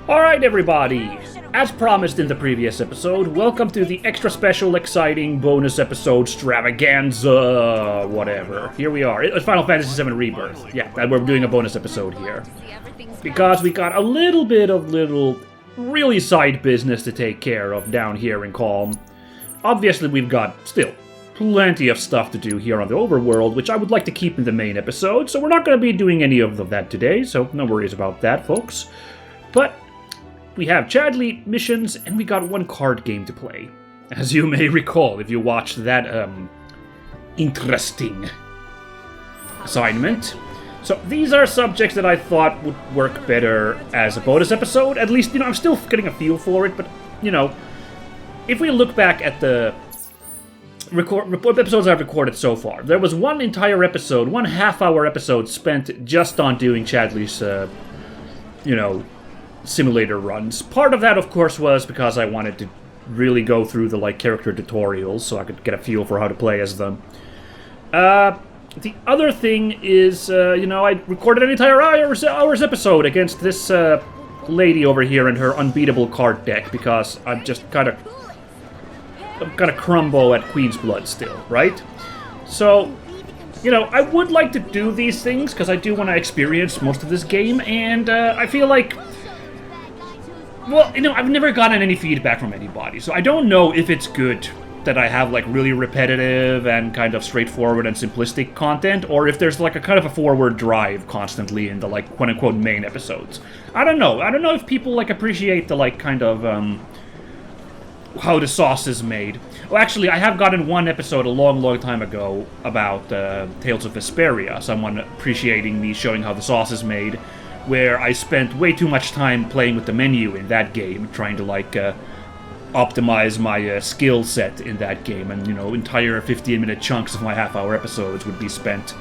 Alright everybody, as promised in the previous episode, welcome to the extra special, exciting bonus episode extravaganza, whatever. Here we are, it's Final Fantasy VII Rebirth. Yeah, we're doing a bonus episode here. Because we got a little bit of really side business to take care of down here in Kalm. Obviously we've got, still, plenty of stuff to do here on the overworld, which I would like to keep in the main episode, so we're not going to be doing any of that today, so no worries about that, folks. But we have Chadley missions, and we got one card game to play. As you may recall, if you watched that, interesting assignment. So these are subjects that I thought would work better as a bonus episode. At least, I'm still getting a feel for it, but, if we look back at the episodes I've recorded so far, there was one entire episode, one half-hour episode spent just on doing Chadley's, simulator runs. Part of that, of course, was because I wanted to really go through the, character tutorials so I could get a feel for how to play as them. The other thing is, I recorded an entire hour's episode against this, lady over here and her unbeatable card deck because I'm just kind of crumbo at Queen's Blood still, right? So, I would like to do these things because I do want to experience most of this game, and I feel like, well, I've never gotten any feedback from anybody, so I don't know if it's good that I have, really repetitive and kind of straightforward and simplistic content, or if there's, a kind of a forward drive constantly in the, quote-unquote main episodes. I don't know. I don't know if people, appreciate the, kind of, how the sauce is made. Well, actually, I have gotten one episode a long time ago about Tales of Vesperia, someone appreciating me showing how the sauce is made, where I spent way too much time playing with the menu in that game, trying to, optimize my skill set in that game, and, entire 15-minute chunks of my half-hour episodes would be spent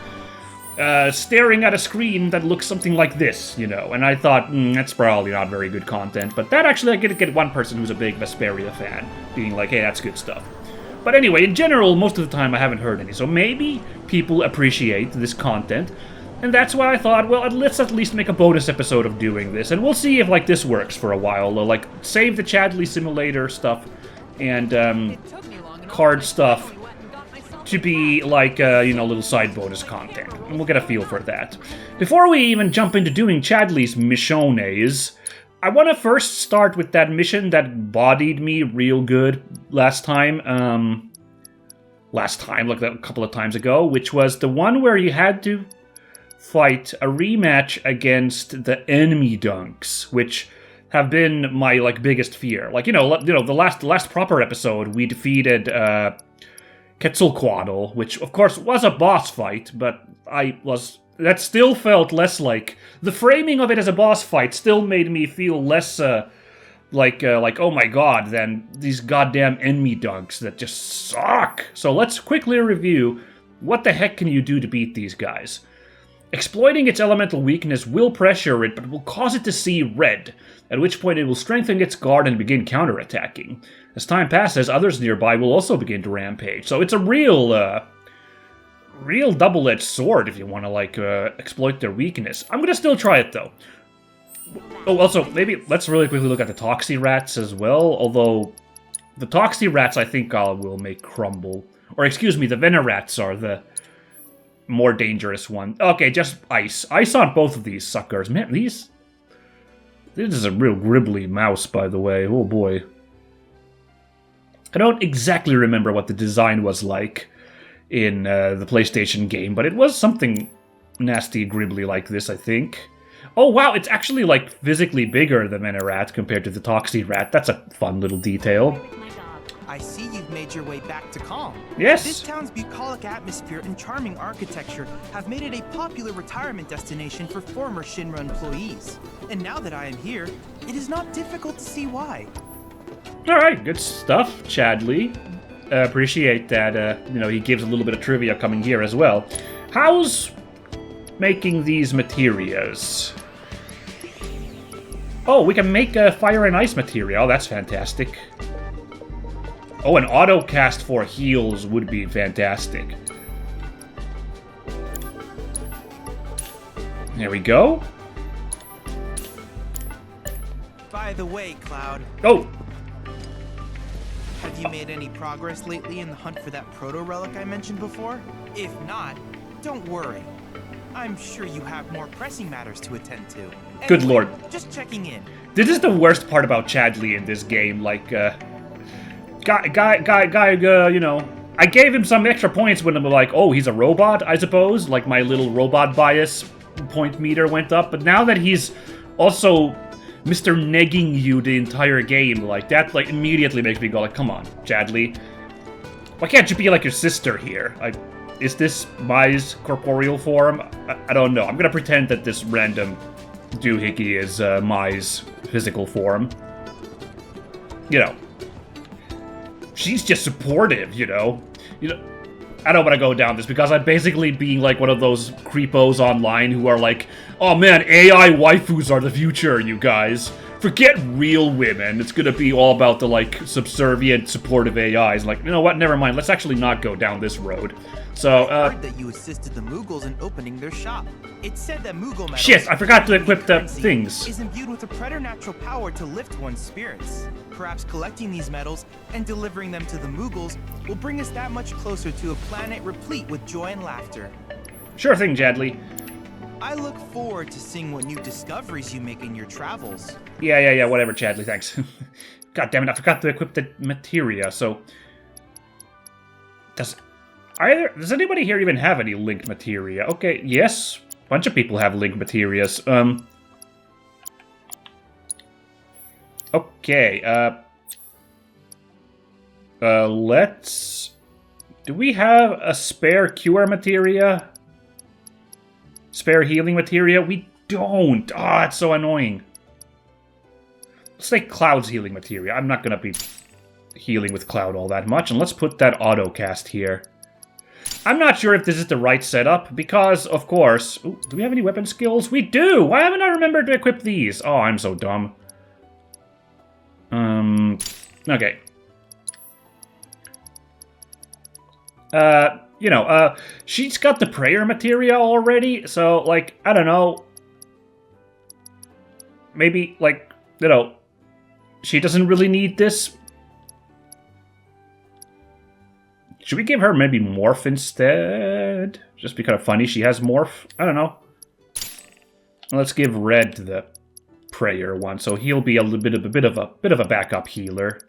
staring at a screen that looks something like this, and I thought, that's probably not very good content, but that actually I get one person who's a big Vesperia fan, being like, hey, that's good stuff. But anyway, in general, most of the time I haven't heard any, so maybe people appreciate this content, and that's why I thought, well, let's at least make a bonus episode of doing this, and we'll see if, this works for a while. Save the Chadley simulator stuff and, card stuff to be, little side bonus content, and we'll get a feel for that. Before we even jump into doing Chadley's missiones, I want to first start with that mission that bodied me real good last time, a couple of times ago, which was the one where you had to fight a rematch against the enemy dunks, which have been my biggest fear. The last proper episode we defeated Quetzalcoatl, which of course was a boss fight, but that still felt less the framing of it as a boss fight still made me feel less oh my god than these goddamn enemy dunks that just suck. So let's quickly review what the heck can you do to beat these guys. Exploiting its elemental weakness will pressure it, but will cause it to see red, at which point it will strengthen its guard and begin counterattacking. As time passes, others nearby will also begin to rampage, so it's a real double-edged sword if you want to, exploit their weakness. I'm gonna still try it, though. Oh, also, maybe let's really quickly look at the Toxie Rats as well, although the Toxie Rats I think will make crumble. Or, excuse me, the Venerats are the more dangerous one. Okay, just ice. Ice on both of these suckers. Man, this is a real gribbly mouse, by the way. Oh boy. I don't exactly remember what the design was like in the PlayStation game, but it was something nasty gribbly like this, I think. Oh wow, it's actually physically bigger than Venerat compared to the Toxie Rat. That's a fun little detail. I see you've made your way back to Kalm. Yes. This town's bucolic atmosphere and charming architecture have made it a popular retirement destination for former Shinra employees. And now that I am here, it is not difficult to see why. Alright, good stuff, Chadley. Appreciate that, he gives a little bit of trivia coming here as well. How's making these materials? Oh, we can make fire and ice material. That's fantastic. Oh, an auto cast for heals would be fantastic. There we go. By the way, Cloud, Oh! have you made any progress lately in the hunt for that proto-relic I mentioned before? If not, don't worry. I'm sure you have more pressing matters to attend to. Good Anyway, lord. just checking in. This is the worst part about Chadley in this game, like, you know, I gave him some extra points when I'm like, oh, he's a robot, I suppose, like my little robot bias point meter went up, but now that he's also Mr. Negging you the entire game, like, that, like, immediately makes me go, like, come on, Chadley. Why can't you be like your sister here? Is this Mai's corporeal form? I don't know. I'm gonna pretend that this random doohickey is Mai's physical form. You know. She's just supportive, you know? I don't want to go down this because I'm basically being like one of those creepos online who are like, oh man, AI waifus are the future, you guys. Forget real women. It's gonna be all about the, like, subservient, supportive AIs. Like, you know what? Never mind. Let's actually not go down this road. So, I heard that you assisted the Mughals in opening their shop. It said that Mughal metals... Shit, I forgot to equip the things. ...is imbued with a preternatural power to lift one's spirits. Perhaps collecting these metals and delivering them to the Mughals will bring us that much closer to a planet replete with joy and laughter. Sure thing, Chadley. I look forward to seeing what new discoveries you make in your travels. Yeah, whatever, Chadley, thanks. God damn it, I forgot to equip the materia, so... Does anybody here even have any linked materia? Okay, yes, a bunch of people have linked materias. Okay, let's... Do we have a spare cure materia? Spare healing materia? We don't! Ah, it's so annoying. Let's take Cloud's healing materia. I'm not gonna be healing with Cloud all that much, and let's put that auto cast here. I'm not sure if this is the right setup, because, of course... Ooh, do we have any weapon skills? We do! Why haven't I remembered to equip these? Oh, I'm so dumb. Okay. You know, she's got the prayer materia already, so, like, I don't know. Maybe, like, you know, she doesn't really need this. Should we give her maybe Morph instead? Just be kind of funny, she has Morph. I don't know. Let's give Red the prayer one, so he'll be a little bit of a backup healer.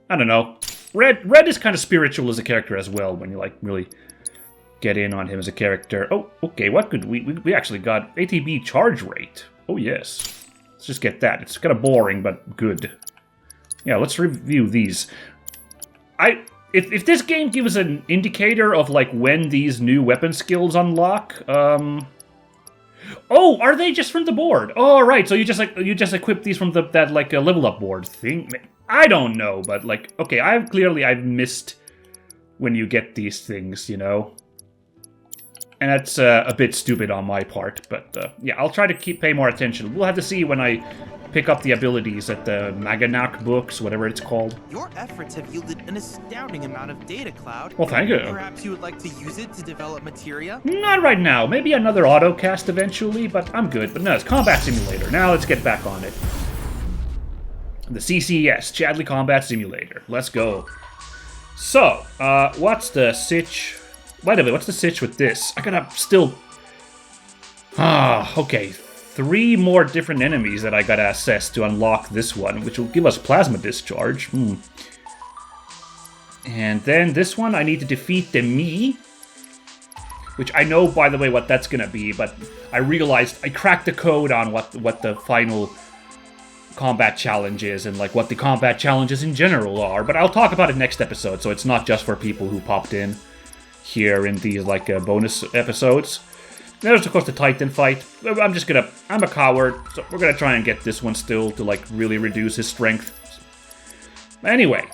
I don't know. Red is kind of spiritual as a character as well when you, like, really get in on him as a character. Oh, okay, what could we actually got ATB charge rate. Oh, yes. Let's just get that. It's kind of boring, but good. Yeah, let's review these. If this game gives an indicator of, like, when these new weapon skills unlock, oh, are they just from the board? Oh, right, so you just equip these from that like level up board thing? I don't know, but, like, okay, I've missed when you get these things, you know? And that's a bit stupid on my part, but yeah, I'll try to pay more attention. We'll have to see when I pick up the abilities at the Maganak books, whatever it's called. Your efforts have yielded an astounding amount of data, Cloud. Well, thank you. Perhaps you would like to use it to develop materia? Not right now. Maybe another autocast eventually, but I'm good. But no, it's Combat Simulator. Now let's get back on it. The CCS, Chadley Combat Simulator. Let's go. So, what's the sitch? By the way, what's the sitch with this? I gotta still... okay. 3 more different enemies that I gotta assess to unlock this one, which will give us Plasma Discharge. And then this one, I need to defeat the Me, which I know, by the way, what that's gonna be, but I realized I cracked the code on what the final combat challenge is and, like, what the combat challenges in general are, but I'll talk about it next episode, so it's not just for people who popped in here in these, like, bonus episodes. There's, of course, the Titan fight. I'm a coward, so we're gonna try and get this one still to, like, really reduce his strength. Anyway,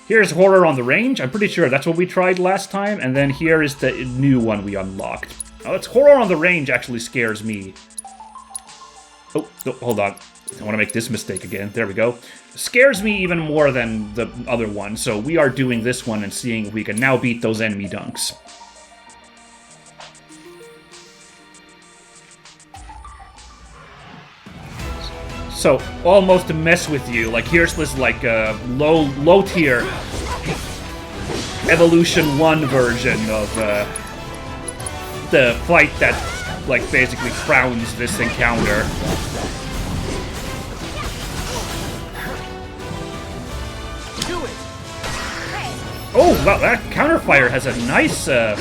here's Horror on the Range. I'm pretty sure that's what we tried last time, and then here is the new one we unlocked. Now, it's Horror on the Range actually scares me. Oh, hold on. I want to make this mistake again. There we go. Scares me even more than the other one, so we are doing this one and seeing if we can now beat those enemy dunks. So, almost to mess with you. Like, here's this, like, low tier Evolution 1 version of, the fight that, like, basically crowns this encounter. Oh, wow, that counterfire has a nice, that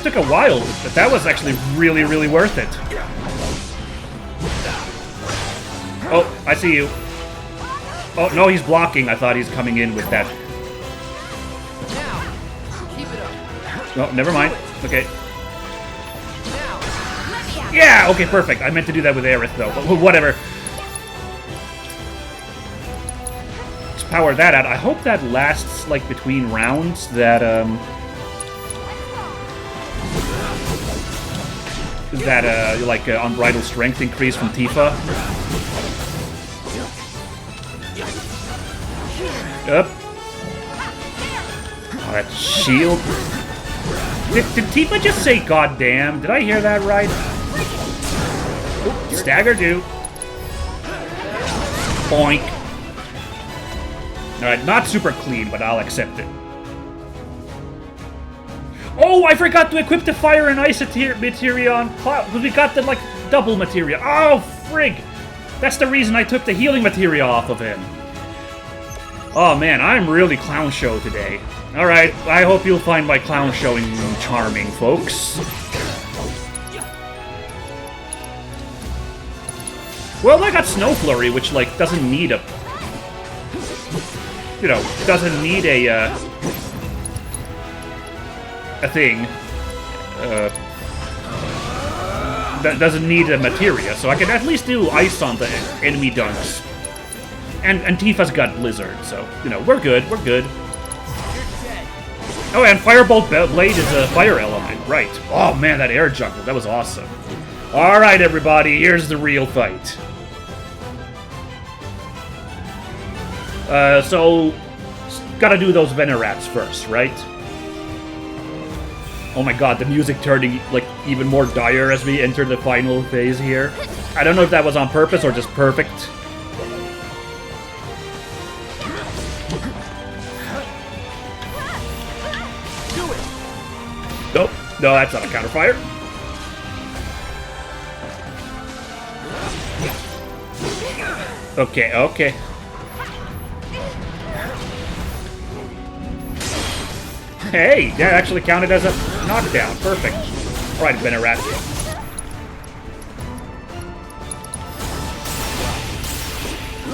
took a while, but that was actually really, really worth it. Oh, I see you. Oh, no, he's blocking. I thought he's coming in with that. No, never mind. Okay. Yeah, okay, perfect. I meant to do that with Aerith, though, but whatever. Let's power that out. I hope that lasts, like, between rounds, that, Unbridled Strength increase from Tifa. Up. Oh, that shield. Did Tifa just say goddamn? Did I hear that right? Oop, stagger do. Boink. Alright, not super clean, but I'll accept it. Oh, I forgot to equip the fire and ice materia on Cloud, because we got the, like, double materia. Oh, frig! That's the reason I took the healing materia off of him. Oh man, I'm really clown show today. Alright, I hope you'll find my clown showing charming, folks. Well, I got Snow Flurry, which, like, doesn't need a... You know, doesn't need a thing. That doesn't need a materia, so I can at least do ice on the enemy dunks. And Tifa's got Blizzard, so, you know, we're good, we're good. Oh, and Firebolt Blade is a fire element, right. Oh man, that air jungle, that was awesome. Alright everybody, here's the real fight. So, gotta do those Venerats first, right? Oh my god, the music turning, like, even more dire as we enter the final phase here. I don't know if that was on purpose or just perfect. Nope, no, that's not a counterfire. Okay, okay. Hey, that actually counted as a knockdown. Perfect. Alright, Venerat.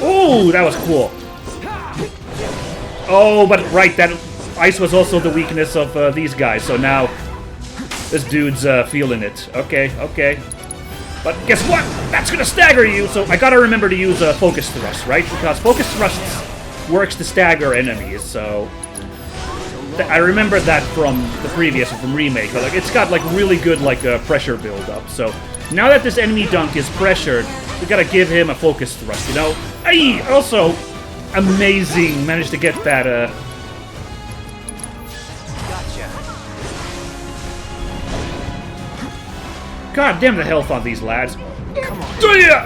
Ooh, that was cool. Oh, but right, that ice was also the weakness of these guys, so now this dude's feeling it. Okay, okay. But guess what? That's gonna stagger you, so I gotta remember to use Focus Thrust, right? Because Focus Thrust works to stagger enemies, so... I remember that from the previous, from Remake, but like, it's got like really good like pressure build-up, so now that this enemy dunk is pressured, we gotta give him a Focus Thrust, you know? Hey! Also, amazing, managed to get that, God damn the health on these lads. Come on.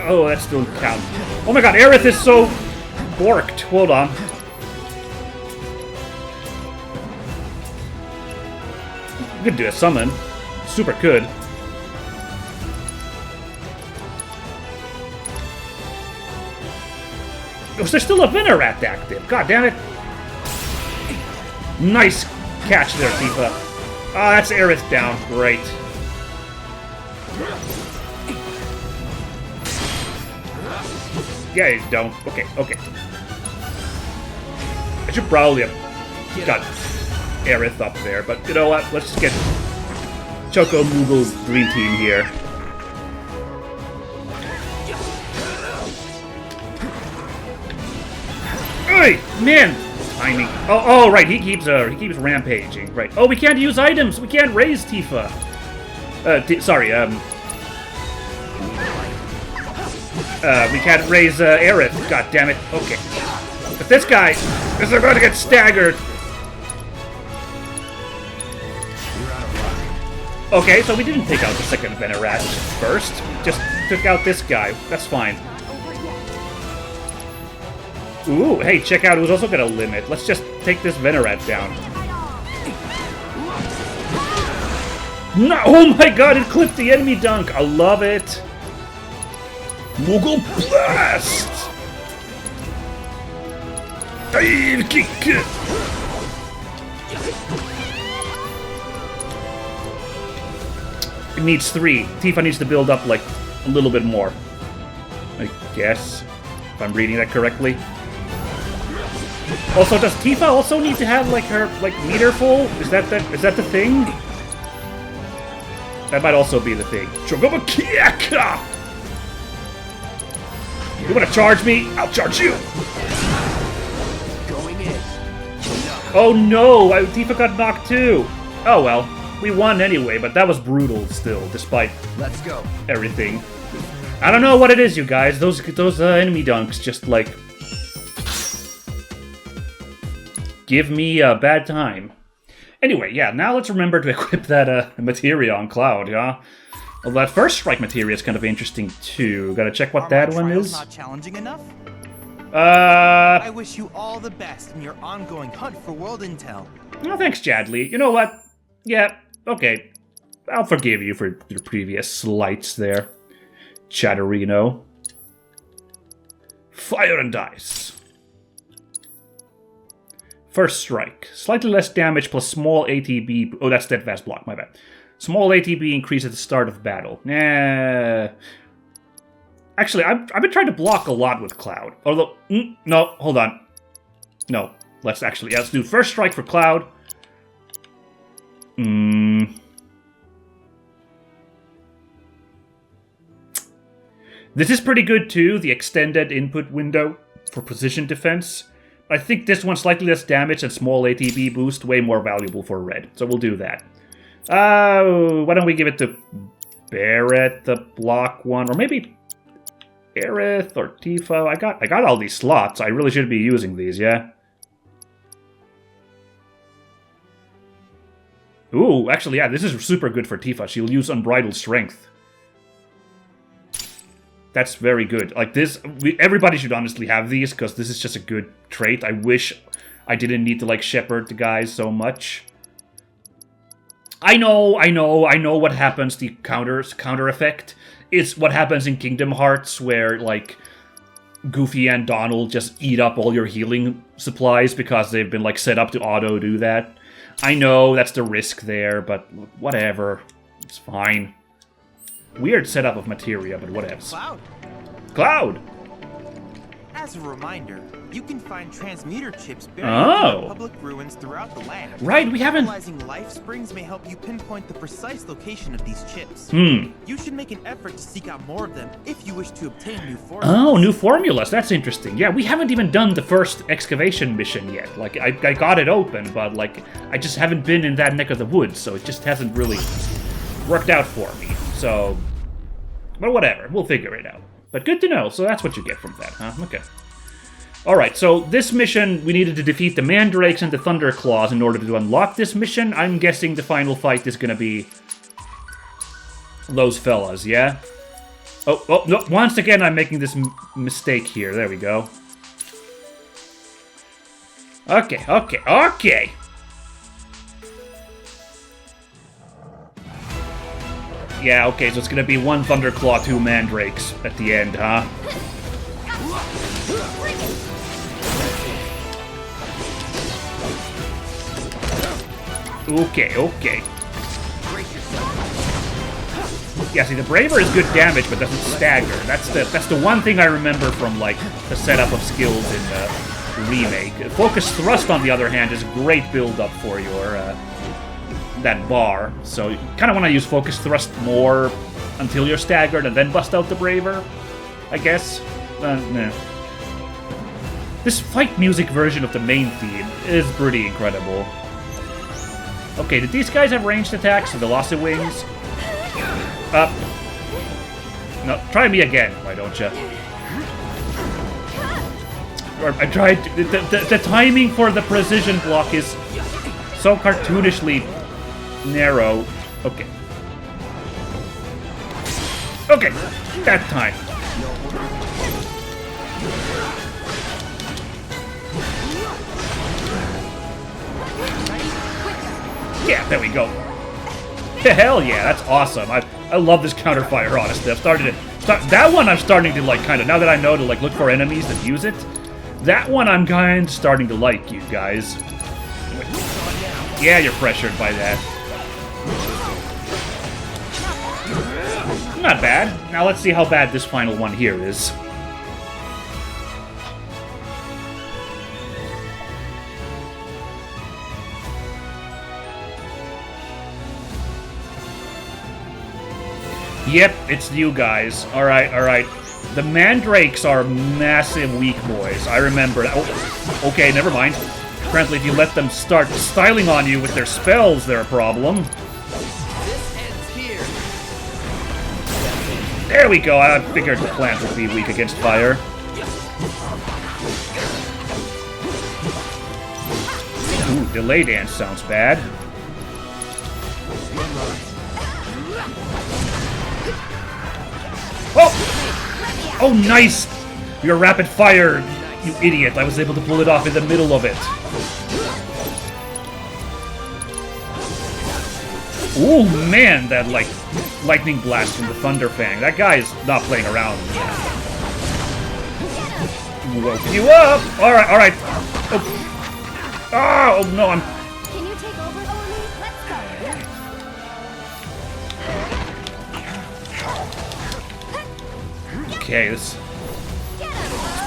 Oh, that still count. Oh my god, Aerith is so borked. Hold on. We could do a summon. Super good. Was there still a Venerat active? God damn it. Nice catch there, Tifa. Ah, that's Aerith down. Great. Yeah, you don't. Okay, okay. I should probably have got Aerith up there, but you know what? Let's just get Choco Moogle's Dream Team here. Hey, man! Timing. Oh, right. He keeps rampaging. Right. Oh, we can't use items. We can't raise Tifa. Sorry. We can't raise Aerith. God damn it. Okay. But this guy is going to get staggered. Okay, so we didn't take out the second Venerat first. Just took out this guy. That's fine. Ooh, hey, check out who's also got a limit. Let's just take this Venerat down. No, oh my god, it clipped the enemy dunk. I love it. Moogle Blast! Dive kick! It needs 3. Tifa needs to build up, like, a little bit more. I guess. If I'm reading that correctly. Also, does Tifa also need to have, like, her, like, meter full? Is that the thing? That might also be the thing. Chogoba Kiaka! You wanna charge me? I'll charge you! Going in. Oh no! Tifa got knocked too! Oh well. We won anyway, but that was brutal still, despite Let's go. everything. I don't know what it is, you guys. Those enemy dunks just, like... give me a bad time. Anyway, yeah, now let's remember to equip that materia on Cloud, yeah? Well, that first strike materia is kind of interesting, too. Gotta check what that one is. Not challenging enough? I I wish you all the best in your ongoing hunt for world intel. Oh, thanks, Chadley. You know what? Yeah, okay. I'll forgive you for your previous slights there, Chatterino. Fire and dice. First strike. Slightly less damage plus small ATB... Oh, that's steadfast block, my bad. Small ATB increase at the start of battle. Nah. Actually, I've been trying to block a lot with Cloud. Although... no, hold on. No. Let's do first strike for Cloud. This is pretty good too, the extended input window for precision defense. I think this one's slightly less damage and small ATB boost, way more valuable for red. So we'll do that. Why don't we give it to Barret, the block one, or maybe Aerith or Tifa. I got all these slots. I really should be using these, yeah? Ooh, actually, yeah, this is super good for Tifa. She'll use Unbridled Strength. That's very good. Like this, everybody should honestly have these, because this is just a good trait. I wish I didn't need to, like, shepherd the guys so much. I know what happens, the counter effect. It's what happens in Kingdom Hearts, where, like, Goofy and Donald just eat up all your healing supplies because they've been, like, set up to auto-do that. I know that's the risk there, but whatever. It's fine. Weird setup of materia, but whatever. Cloud. Cloud! As a reminder, you can find transmuter chips buried Oh. in public ruins throughout the land. Right, we haven't... Utilizing life springs may help you pinpoint the precise location of these chips. You should make an effort to seek out more of them if you wish to obtain new formulas. Oh, new formulas. That's interesting. Yeah, we haven't even done the first excavation mission yet. Like, I got it open, but, like, I just haven't been in that neck of the woods, so it just hasn't really worked out for me. So, but whatever. We'll figure it out. But good to know. So that's what you get from that, huh? Okay. Alright, so this mission, we needed to defeat the Mandrakes and the Thunderclaws in order to unlock this mission. I'm guessing the final fight is gonna be those fellas, yeah? Oh, no, once again I'm making this mistake here. There we go. Okay. Yeah, okay, so it's gonna be one Thunderclaw, 2 Mandrakes at the end, huh? Okay. Yeah, see, the Braver is good damage, but doesn't stagger. That's the one thing I remember from, like, the setup of skills in the remake. Focus Thrust, on the other hand, is a great build-up for your, that bar. So you kind of want to use Focus Thrust more until you're staggered and then bust out the Braver, I guess. Nah. This fight music version of the main theme is pretty incredible. Okay, did these guys have ranged attacks, the Velociraptors? No, try me again, why don't you? I tried... The timing for the precision block is so cartoonishly narrow. Okay, that time. There we go. Hell yeah, that's awesome. I love this counterfire, honestly. That one I'm starting to like, kind of, now that I know to like look for enemies that use it. That one I'm kind of starting to like, you guys. Yeah, you're pressured by that. Not bad. Now let's see how bad this final one here is. Yep, it's you guys. Alright, alright. The mandrakes are massive weak boys. I remember that. Oh, okay, never mind. Apparently, if you let them start styling on you with their spells, they're a problem. This ends here. There we go. I figured the plant would be weak against fire. Ooh, delay dance sounds bad. Oh! Oh, nice! Your rapid fire, you idiot. I was able to pull it off in the middle of it. Ooh, man, that, like, lightning blast from the Thunder Fang. That guy is not playing around. Woke you up! Alright, alright. Oh, oh no, I'm... Can you take over for me? Let's go. Okay, this...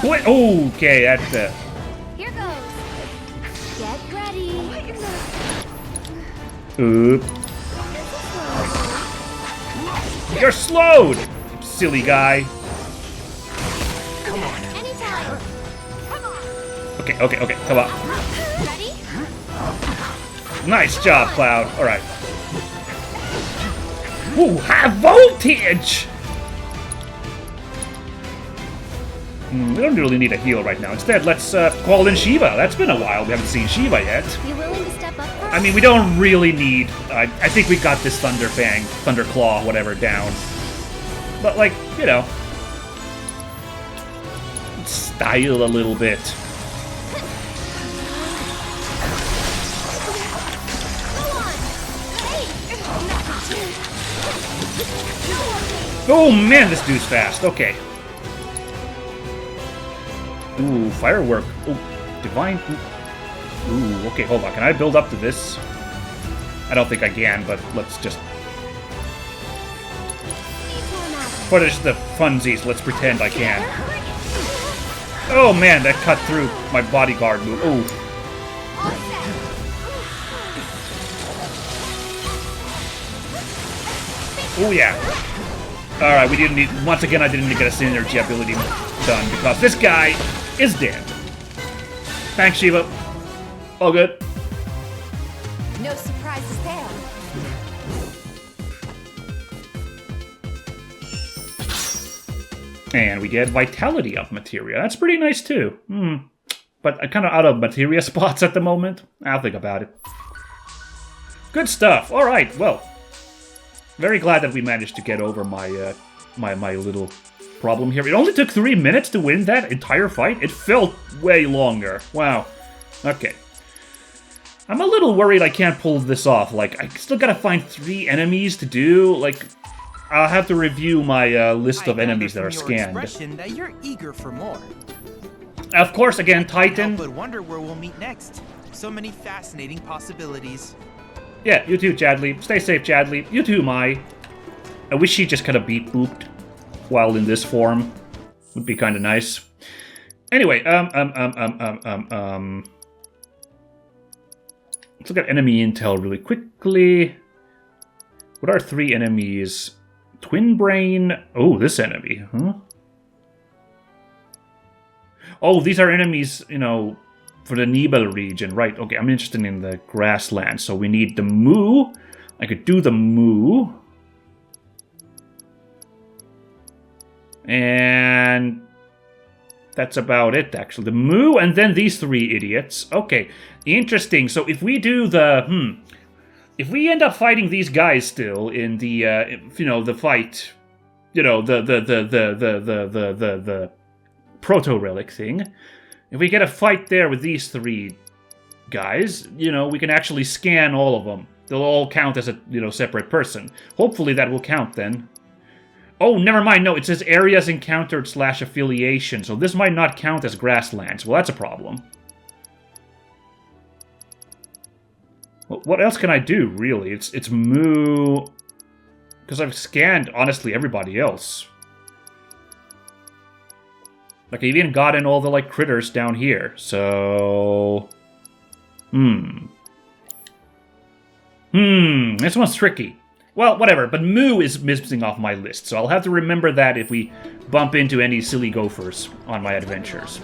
Wait, oh, okay, that's Here goes. Get ready. Oop. You're slowed! Silly guy. Come on. Anytime. Come on. Okay, okay, okay, come on. Ready? Nice job, Cloud. Alright. Ooh, high voltage! We don't really need a heal right now. Instead, let's call in Shiva. That's been a while. We haven't seen Shiva yet. You willing to step up for us? I mean, we don't really need... I think we got this Thunder Fang, Thunder Claw, whatever, down. But, like, you know... style a little bit. Oh, man, this dude's fast. Okay. Ooh, firework. Ooh, divine. Ooh, okay, hold on. Can I build up to this? I don't think I can, but let's just... for the funsies, let's pretend I can. Oh man, that cut through my bodyguard move. Ooh. Oh yeah. Alright, we didn't need... once again, I didn't get a synergy ability done because this guy is dead. Thanks, Shiva. All good. No surprises there. And we get Vitality up materia. That's pretty nice too. But I'm kind of out of materia spots at the moment. I'll think about it. Good stuff. All right. Well, very glad that we managed to get over my my little problem here. It only took 3 minutes to win that entire fight. It felt way longer. Wow. Okay. I'm a little worried I can't pull this off. Like, I still gotta find 3 enemies to do. Like, I'll have to review my list of enemies that are scanned. That you're eager for more. Of course, again, Titan. But wonder where we'll meet next. So many fascinating possibilities. Yeah, you too, Chadley. Stay safe, Chadley. You too, Mai. I wish she just kind of beat booped while in this form. Would be kind of nice. Anyway, let's look at enemy intel really quickly. What are 3 enemies? Twin Brain. Oh, this enemy, huh? Oh, these are enemies, you know, for the Nibel region. Right, okay, I'm interested in the grassland. So we need the Moo. I could do the Moo. And that's about it, actually. The Moo and then these 3 idiots. Okay, interesting. So if we do the... if we end up fighting these guys still in the, you know, the fight... You know, the proto-relic thing. If we get a fight there with these 3 guys, you know, we can actually scan all of them. They'll all count as a, separate person. Hopefully that will count then. Oh, never mind. No, it says areas encountered / affiliation. So this might not count as grasslands. Well, that's a problem. Well, what else can I do, really? It's moo... Because I've scanned, honestly, everybody else. Like, I even got in all the, like, critters down here. So... This one's tricky. Well, whatever, but moo is missing off my list, so I'll have to remember that if we bump into any silly gophers on my adventures.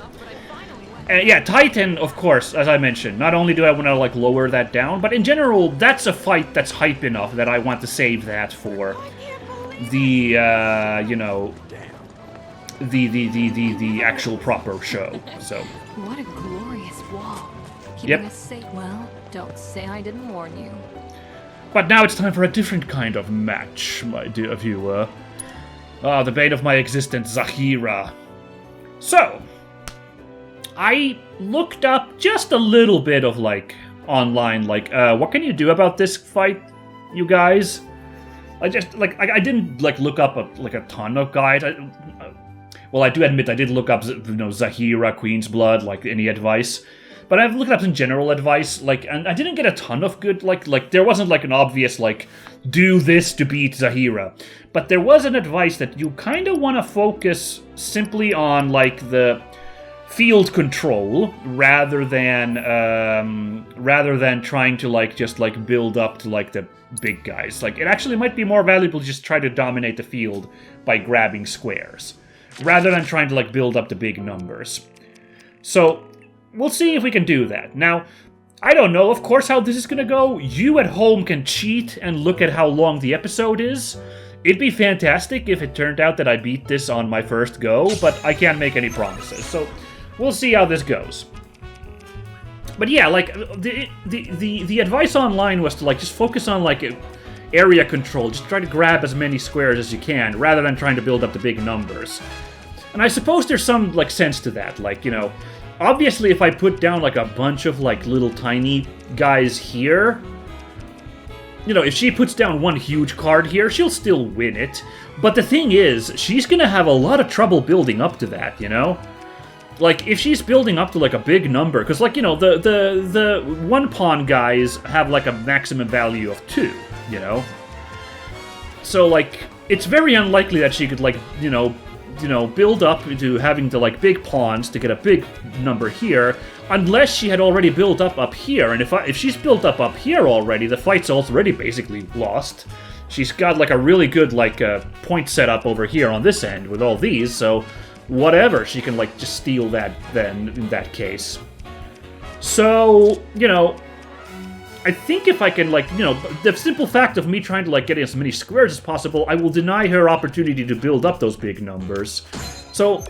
Yeah, Titan, of course, as I mentioned. Not only do I want to, like, lower that down, but in general, that's a fight that's hype enough that I want to save that for the, the actual proper show, so. What a glorious wall. Keeping Yep. us safe. Well, don't say I didn't warn you. But now it's time for a different kind of match, my dear viewer. Ah, the bane of my existence, Zahira. So, I looked up just a little bit of, like, online, like, what can you do about this fight, you guys? I just, like, I didn't, like, look up, a ton of guides. Well, I do admit I did look up, Zahira, Queen's Blood, like, any advice. But I've looked up some general advice, like, and I didn't get a ton of good, like, there wasn't, like, an obvious, like, do this to beat Zahira. But there was an advice that you kind of want to focus simply on, like, the field control, rather than trying to, like, just, like, build up to, like, the big guys. Like, it actually might be more valuable to just try to dominate the field by grabbing squares, rather than trying to, like, build up the big numbers. So we'll see if we can do that. Now, I don't know, of course, how this is gonna go. You at home can cheat and look at how long the episode is. It'd be fantastic if it turned out that I beat this on my first go, but I can't make any promises. So we'll see how this goes. But yeah, like, the advice online was to, like, just focus on, like, area control. Just try to grab as many squares as you can, rather than trying to build up the big numbers. And I suppose there's some, like, sense to that. Like, obviously, if I put down, like, a bunch of, like, little tiny guys here, if she puts down one huge card here, she'll still win it. But the thing is, she's gonna have a lot of trouble building up to that, Like, if she's building up to, like, a big number, because, like, the one-pawn guys have, like, a maximum value of 2, So, like, it's very unlikely that she could, like, build up into having the, like, big pawns to get a big number here, unless she had already built up here. And if she's built up here already, the fight's already basically lost. She's got, like, a really good, like, point setup over here on this end with all these, so whatever, she can, like, just steal that then, in that case. So, I think if I can, like, the simple fact of me trying to, like, get as many squares as possible, I will deny her opportunity to build up those big numbers. So,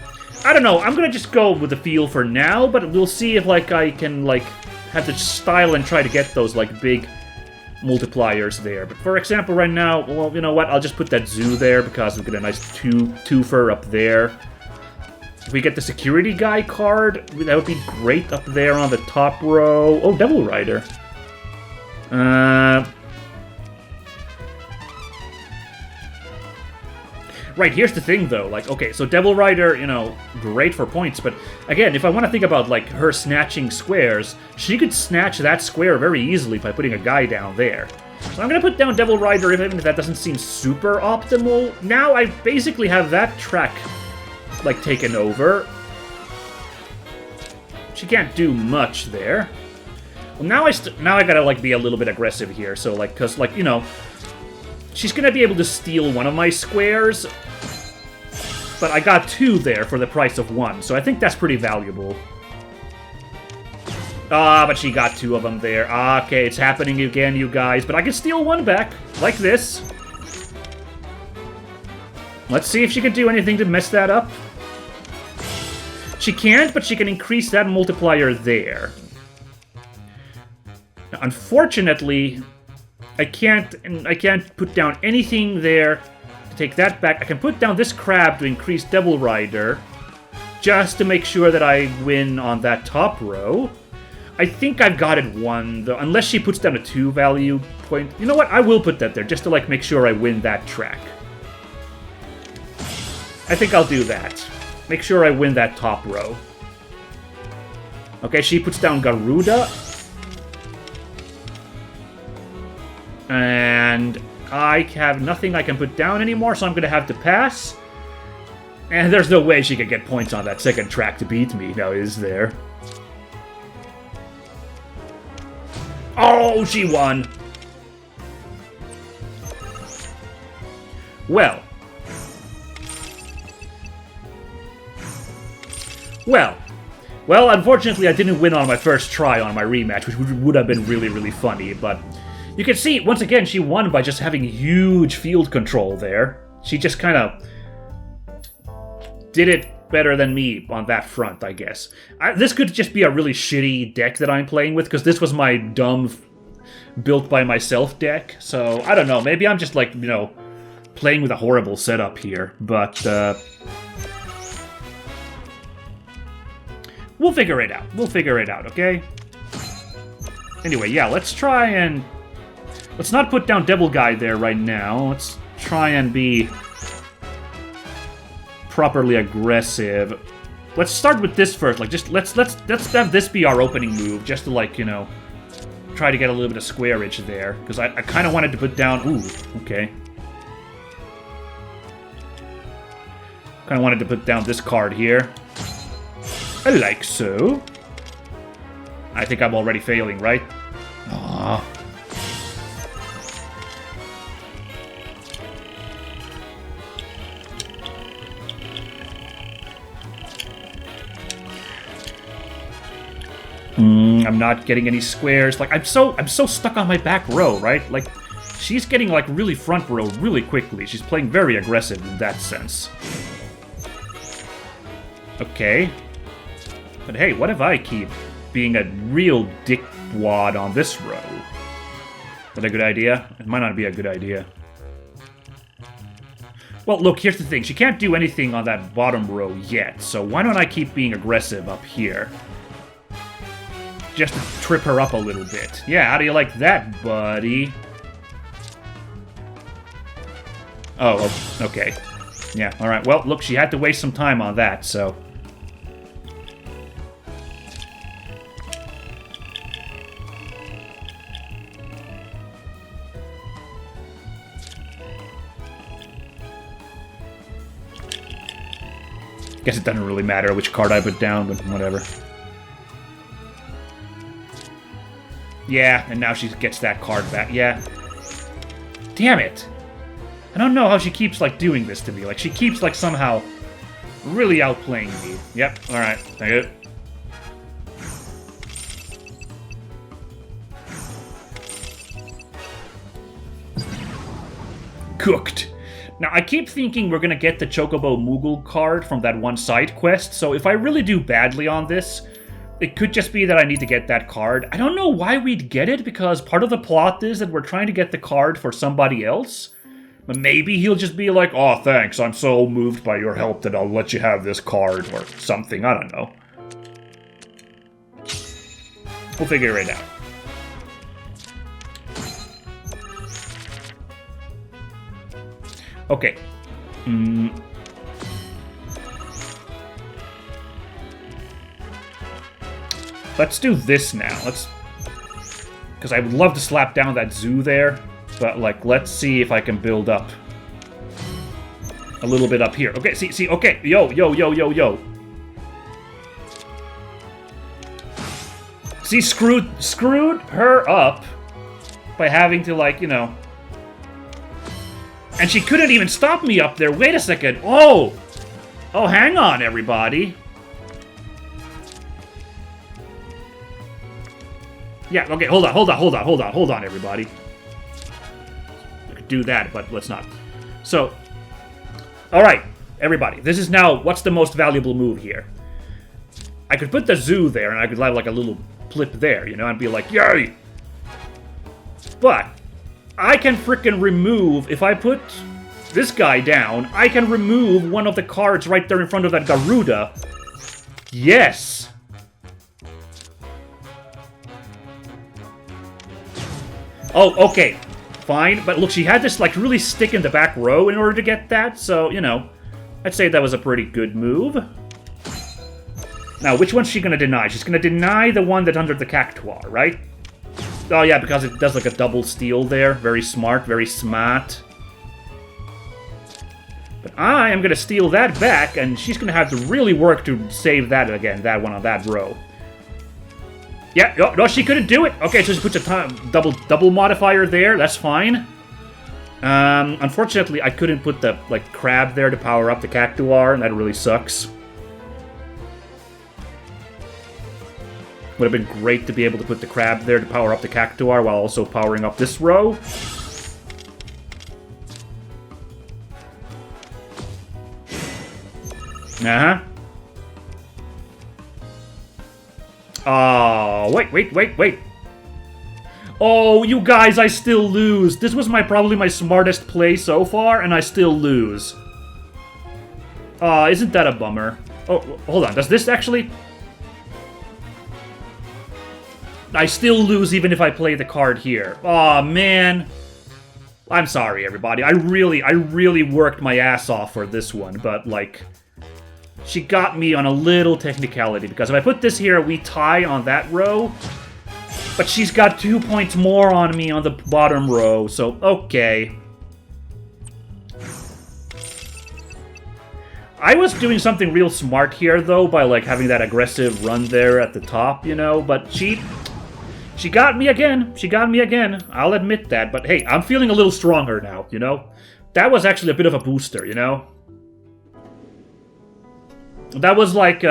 I don't know, I'm gonna just go with the feel for now, but we'll see if, like, I can, like, have the style and try to get those, like, big multipliers there. But for example, right now, well, you know what, I'll just put that zoo there, because we get a nice twofer up there. If we get the security guy card, that would be great up there on the top row. Oh, Devil Rider. Right, here's the thing, though. Like, okay, so Devil Rider, great for points, but again, if I want to think about, like, her snatching squares, she could snatch that square very easily by putting a guy down there. So I'm going to put down Devil Rider, even if that doesn't seem super optimal. Now I basically have that track, like, taken over. She can't do much there. Well, now I gotta, like, be a little bit aggressive here, so, like, because, like, she's gonna be able to steal one of my squares, but I got 2 there for the price of 1, so I think that's pretty valuable. Ah, but she got 2 of them there. Okay, it's happening again, you guys, but I can steal 1 back, like this. Let's see if she can do anything to mess that up. She can't, but she can increase that multiplier there. Now, unfortunately, I can't put down anything there to take that back. I can put down this crab to increase Devil Rider, just to make sure that I win on that top row. I think I've got it 1, though, unless she puts down a 2 value point. You know what? I will put that there, just to, like, make sure I win that track. I think I'll do that. Make sure I win that top row. Okay, she puts down Garuda. And I have nothing I can put down anymore, so I'm going to have to pass. And there's no way she can get points on that second track to beat me, now is there? Oh, she won! Well. Well, unfortunately I didn't win on my first try on my rematch, which would have been really, really funny, but you can see, once again, she won by just having huge field control there. She just kind of did it better than me on that front, I guess. This could just be a really shitty deck that I'm playing with, because this was my dumb, built-by-myself deck, so I don't know, maybe I'm just, like, you know, playing with a horrible setup here, but, we'll figure it out. We'll figure it out, okay? Anyway, yeah, let's try and... Let's not put down Devil Guy there right now. Let's try and be properly aggressive. Let's start with this first. Like, just let's have this be our opening move, just to, like, you know, try to get a little bit of squareage there, because I kind of wanted to put down. Ooh, okay. Kind of wanted to put down this card here. I like so. I think I'm already failing, right? Aww. I'm not getting any squares. Like, I'm so stuck on my back row, right? Like, she's getting, like, really front row really quickly. She's playing very aggressive in that sense. Okay. But hey, what if I keep being a real dickwad on this row? Is that a good idea? It might not be a good idea. Well, look, here's the thing. She can't do anything on that bottom row yet, so why don't I keep being aggressive up here? Just to trip her up a little bit. Yeah, how do you like that, buddy? Oh, okay. Yeah, alright. Well, look, she had to waste some time on that, so... Guess it doesn't really matter which card I put down, but whatever. Yeah, and now she gets that card back. Yeah. Damn it! I don't know how she keeps, like, doing this to me. Like, she keeps, like, somehow really outplaying me. Yep, alright. Thank you. Cooked. Now, I keep thinking we're gonna get the Chocobo Moogle card from that one side quest, so if I really do badly on this, it could just be that I need to get that card. I don't know why we'd get it, because part of the plot is that we're trying to get the card for somebody else. But maybe he'll just be like, "Oh, thanks, I'm so moved by your help that I'll let you have this card," or something, I don't know. We'll figure it out. Okay. Let's do this now. Because I would love to slap down that zoo there, but, like, let's see if I can build up a little bit up here. Okay, see, okay. Yo. See, screwed her up by having to, like, you know... And she couldn't even stop me up there. Wait a second. Oh, hang on, everybody. Yeah, okay, hold on, everybody. I could do that, but let's not. So, alright, everybody. This is now, what's the most valuable move here? I could put the zoo there, and I could have, like, a little flip there, you know, and be like, yay! But... I can frickin' remove, if I put this guy down, I can remove one of the cards right there in front of that Garuda. Yes! Oh, okay. Fine. But look, she had this, like, really stick in the back row in order to get that. So, you know, I'd say that was a pretty good move. Now, which one's she going to deny? She's going to deny the one that's under the cactuar, right? Oh, yeah, because it does, like, a double steal there. Very smart, very smart. But I am going to steal that back, and she's going to have to really work to save that again, that one on that row. Yeah, no, she couldn't do it. Okay, so she puts a double modifier there. That's fine. Unfortunately, I couldn't put the, like, crab there to power up the cactuar, and that really sucks. Would have been great to be able to put the crab there to power up the cactuar while also powering up this row. Uh-huh. Oh, wait. Oh, you guys, I still lose. This was probably my smartest play so far, and I still lose. Isn't that a bummer? Oh, hold on. Does this actually... I still lose even if I play the card here. Aw, man. I'm sorry, everybody. I really worked my ass off for this one, but, like... She got me on a little technicality, because if I put this here, we tie on that row. But she's got 2 points more on me on the bottom row, so okay. I was doing something real smart here, though, by, like, having that aggressive run there at the top, you know, but she got me again. She got me again. I'll admit that, but hey, I'm feeling a little stronger now, you know? That was actually a bit of a booster, you know? That was like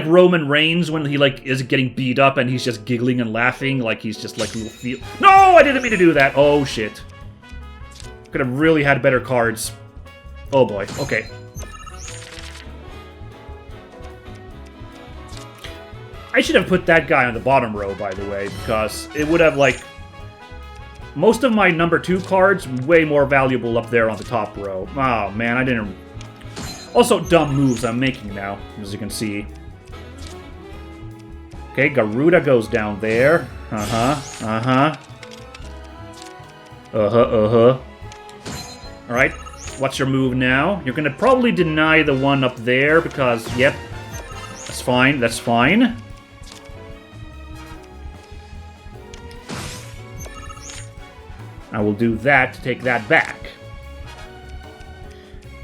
Roman Reigns when he, like, is getting beat up and he's just giggling and laughing, like he's just, like, No, I didn't mean to do that! Oh, shit. Could have really had better cards. Oh, boy. Okay. I should have put that guy on the bottom row, by the way, because it would have, like... Most of my number 2 cards, way more valuable up there on the top row. Oh, man, I didn't... Also, dumb moves I'm making now, as you can see. Okay, Garuda goes down there. Alright, what's your move now? You're gonna probably deny the one up there, because, yep. That's fine, that's fine. I will do that to take that back.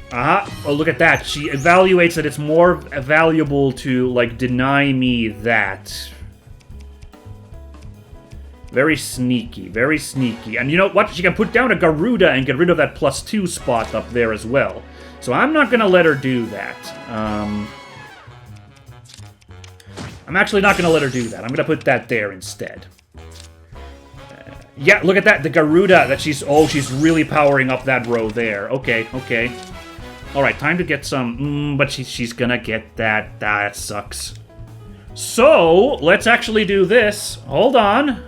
Oh, look at that. She evaluates that it's more valuable to, like, deny me that. Very sneaky, very sneaky. And you know what? She can put down a Garuda and get rid of that +2 spot up there as well. So I'm not gonna let her do that. I'm actually not gonna let her do that. I'm gonna put that there instead. Yeah, look at that. The Garuda that she's... Oh, she's really powering up that row there. Okay, okay. Alright, time to get some... but she's gonna get that. That sucks. So, let's actually do this. Hold on.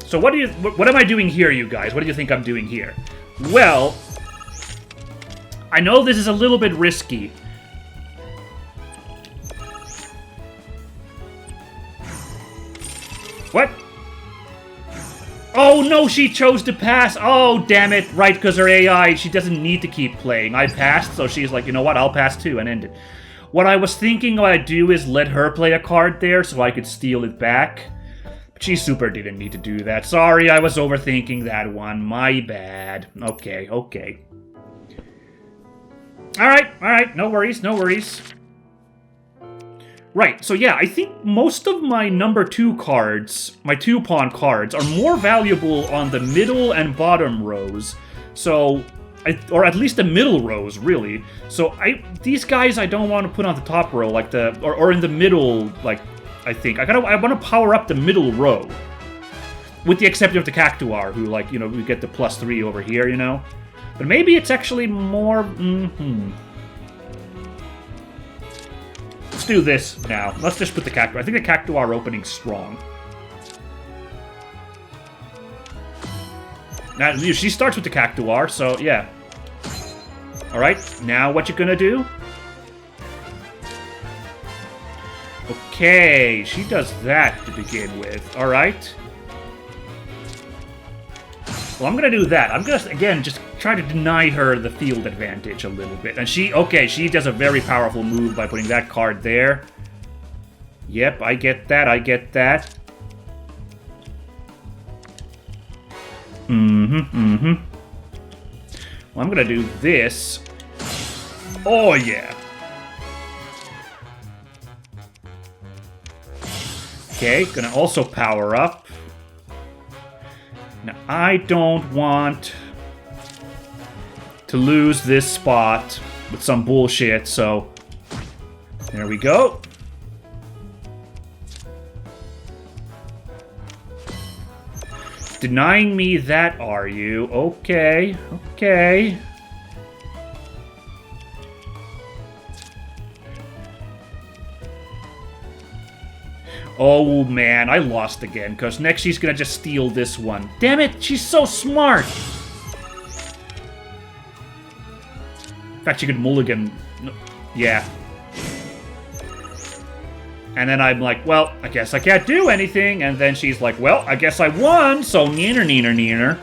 So what am I doing here, you guys? What do you think I'm doing here? Well, I know this is a little bit risky. What? Oh, no, she chose to pass. Oh, damn it. Right, because her AI, she doesn't need to keep playing. I passed, so she's like, you know what, I'll pass too, and end it. What I was thinking what I'd do is let her play a card there so I could steal it back. But she super didn't need to do that. Sorry, I was overthinking that one. My bad. Okay, okay. Alright, no worries, no worries. Right, so yeah, I think most of my number 2 cards, my 2-pawn cards, are more valuable on the middle and bottom rows. So, or at least the middle rows, really. So these guys I don't want to put on the top row, like or in the middle, like, I think. I want to power up the middle row. With the exception of the Cactuar, who, like, you know, we get the +3 over here, you know? But maybe it's actually more, Let's do this now. Let's just put the Cactuar. I think the Cactuar opening's strong. Now, she starts with the Cactuar, so yeah. Alright, now what you gonna do? Okay, she does that to begin with. Alright. Well, I'm gonna do that. I'm gonna, again, just try to deny her the field advantage a little bit. And she does a very powerful move by putting that card there. Yep, I get that, Well, I'm gonna do this. Oh, yeah. Okay, gonna also power up. Now, I don't want to lose this spot with some bullshit, so there we go. Denying me that, are you? Okay, okay. Oh man, I lost again, because next she's gonna just steal this one. Damn it, she's so smart! In fact, she could mulligan. No, yeah. And then I'm like, well, I guess I can't do anything. And then she's like, well, I guess I won, so neener, neener, neener.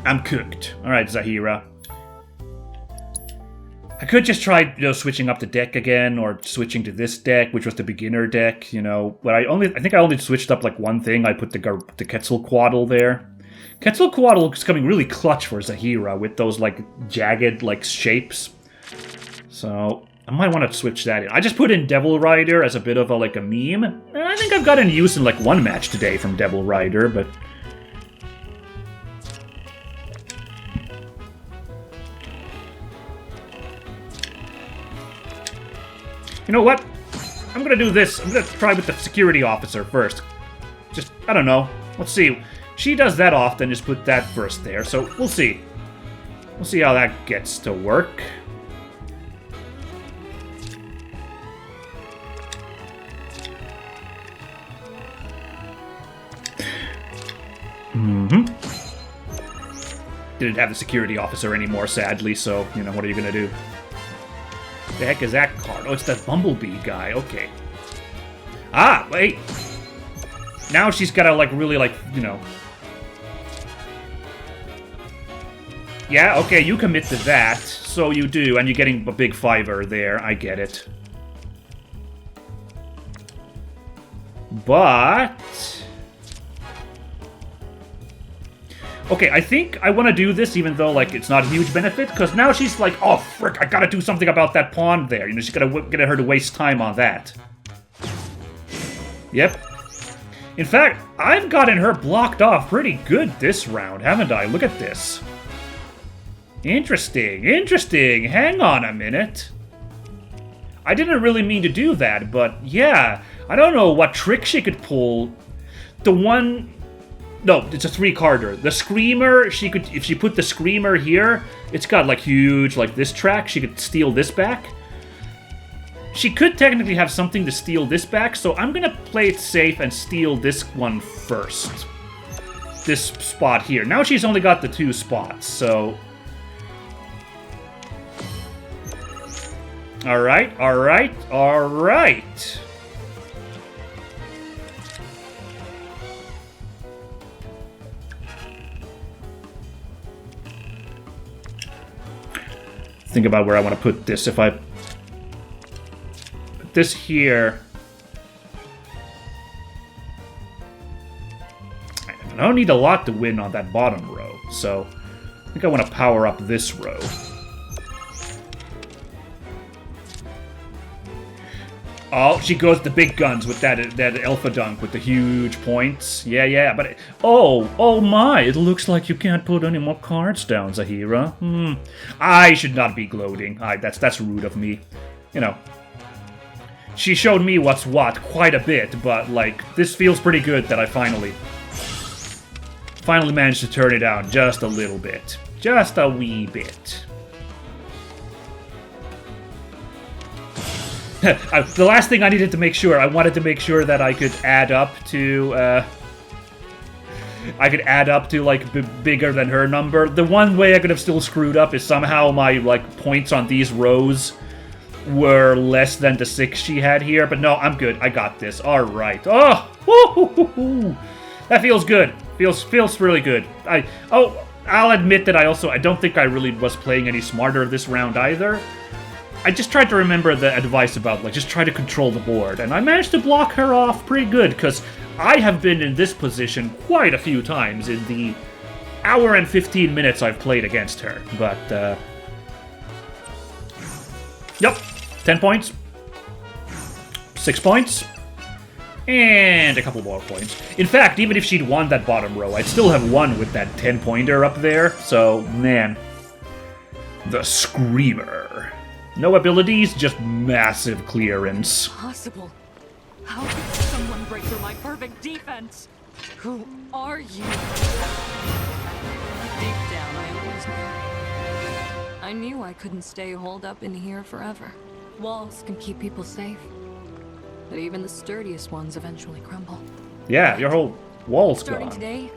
I'm cooked. Alright, Zahira. I could just try, switching up the deck again, or switching to this deck, which was the beginner deck, But I think I only switched up, like, one thing. I put the Quetzalcoatl there. Quetzalcoatl is coming really clutch for Zahira with those, like, jagged, like, shapes. So, I might want to switch that in. I just put in Devil Rider as a bit of a, like, a meme. And I think I've gotten use in, like, one match today from Devil Rider, but... You know what? I'm gonna do this. I'm gonna try with the security officer first. Just, I don't know. Let's see. She does that often, just put that first there, so we'll see. We'll see how that gets to work. Didn't have the security officer anymore, sadly, so, what are you gonna do? The heck is that card? Oh, it's that Bumblebee guy. Okay. Ah, wait. Now she's gotta, like, really, like, Yeah, okay, you commit to that. So you do, and you're getting a big fiver there. I get it. But... Okay, I think I want to do this even though, like, it's not a huge benefit, because now she's like, oh, frick, I gotta do something about that pawn there. She's gotta get her to waste time on that. Yep. In fact, I've gotten her blocked off pretty good this round, haven't I? Look at this. Interesting, interesting. Hang on a minute. I didn't really mean to do that, but yeah. I don't know what trick she could pull. The one... No, it's a 3-carder. The Screamer, she could, if she put the Screamer here, it's got, like, huge, like, this track. She could steal this back. She could technically have something to steal this back, so I'm gonna play it safe and steal this one first. This spot here. Now she's only got the 2 spots, so... Alright, alright, alright. Think about where I want to put this. If I put this here... I don't need a lot to win on that bottom row, so I think I want to power up this row. Oh, she goes the big guns with that Alpha Dunk with the huge points. Yeah, but... Oh my, it looks like you can't put any more cards down, Zahira. I should not be gloating. That's rude of me. She showed me what's what quite a bit, but, like, this feels pretty good that I finally managed to turn it down just a little bit. Just a wee bit. The last thing I needed to make sure, I wanted to make sure that I could add up to I could add up to, like, bigger than her number. The one way I could have still screwed up is somehow my, like, points on these rows were less than the 6 she had here. But no, I'm good. I got this. All right. Oh! Woo-hoo-hoo-hoo. That feels good. Feels really good. I'll admit that I don't think I really was playing any smarter this round either. I just tried to remember the advice about, like, just try to control the board, and I managed to block her off pretty good, because I have been in this position quite a few times in the hour and 15 minutes I've played against her, but, yep, 10 points, 6 points, and a couple more points. In fact, even if she'd won that bottom row, I'd still have won with that 10-pointer up there, so, man. The Screamer. No abilities, just massive clearance. Possible. How could someone break through my perfect defense? Who are you? Deep down, I always knew. I knew I couldn't stay holed up in here forever. Walls can keep people safe, but even the sturdiest ones eventually crumble. Yeah, your whole wall's Starting gone. today,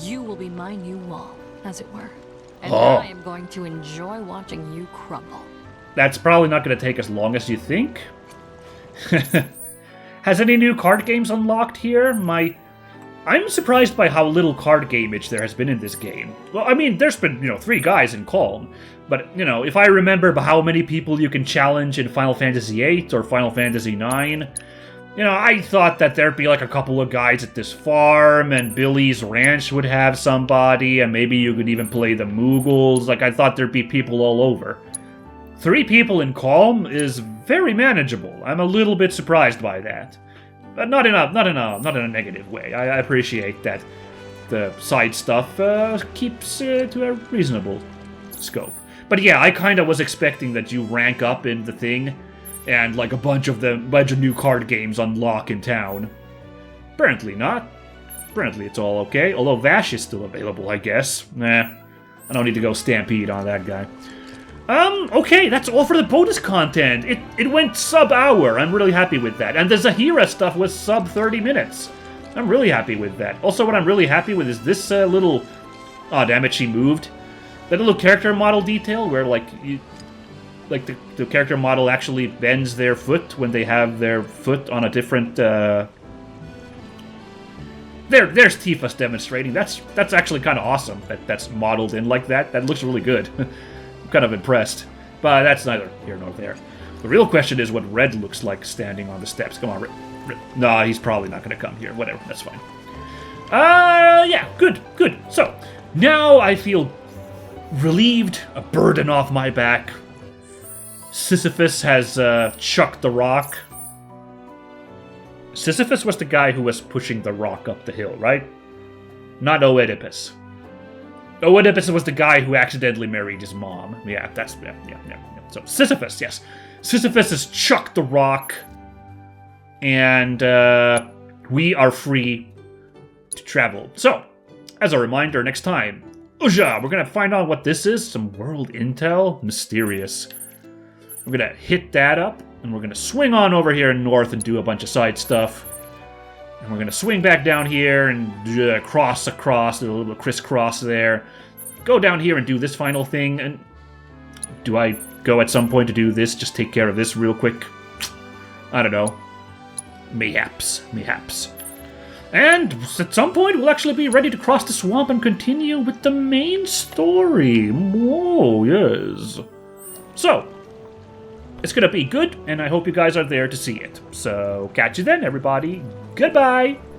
you will be my new wall, as it were. And Oh. I am going to enjoy watching you crumble. That's probably not going to take as long as you think. Has any new card games unlocked here? I'm surprised by how little card gameage there has been in this game. Well, I mean, there's been, 3 guys in Kalm. But, if I remember how many people you can challenge in Final Fantasy VIII or Final Fantasy IX, I thought that there'd be like a couple of guys at this farm, and Billy's Ranch would have somebody, and maybe you could even play the Moogles. Like, I thought there'd be people all over. 3 people in Kalm is very manageable. I'm a little bit surprised by that. But not in a negative way. I appreciate that the side stuff keeps to a reasonable scope. But yeah, I kind of was expecting that you rank up in the thing, and like a bunch of new card games unlock in town. Apparently not. Apparently it's all okay. Although Vash is still available, I guess. Nah, I don't need to go stampede on that guy. Okay, that's all for the bonus content. It went sub-hour. I'm really happy with that. And the Zahira stuff was sub-30 minutes. I'm really happy with that. Also, what I'm really happy with is this little... Oh, damn it, she moved. That little character model detail where, like, the character model actually bends their foot when they have their foot on a different, There's Tifa's demonstrating. That's actually kind of awesome that's modeled in like that. That looks really good. I'm kind of impressed. But that's neither here nor there. The real question is what Red looks like standing on the steps. Come on, Red. Nah, he's probably not going to come here. Whatever, that's fine. Yeah, good. So, now I feel relieved, a burden off my back. Sisyphus has chucked the rock. Sisyphus was the guy who was pushing the rock up the hill, right? Not Oedipus. Oedipus was the guy who accidentally married his mom. Yeah, that's... Yeah. So, Sisyphus, yes. Sisyphus has chucked the rock, and we are free to travel. So, as a reminder, next time, we're gonna find out what this is. Some world intel. Mysterious. We're gonna hit that up, and we're gonna swing on over here north and do a bunch of side stuff. And we're gonna swing back down here and cross across, do a little crisscross there. Go down here and do this final thing. And do I go at some point to do this? Just take care of this real quick? I don't know. Mayhaps. And at some point, we'll actually be ready to cross the swamp and continue with the main story. Whoa, yes. So, it's gonna be good, and I hope you guys are there to see it. So, catch you then, everybody. Goodbye!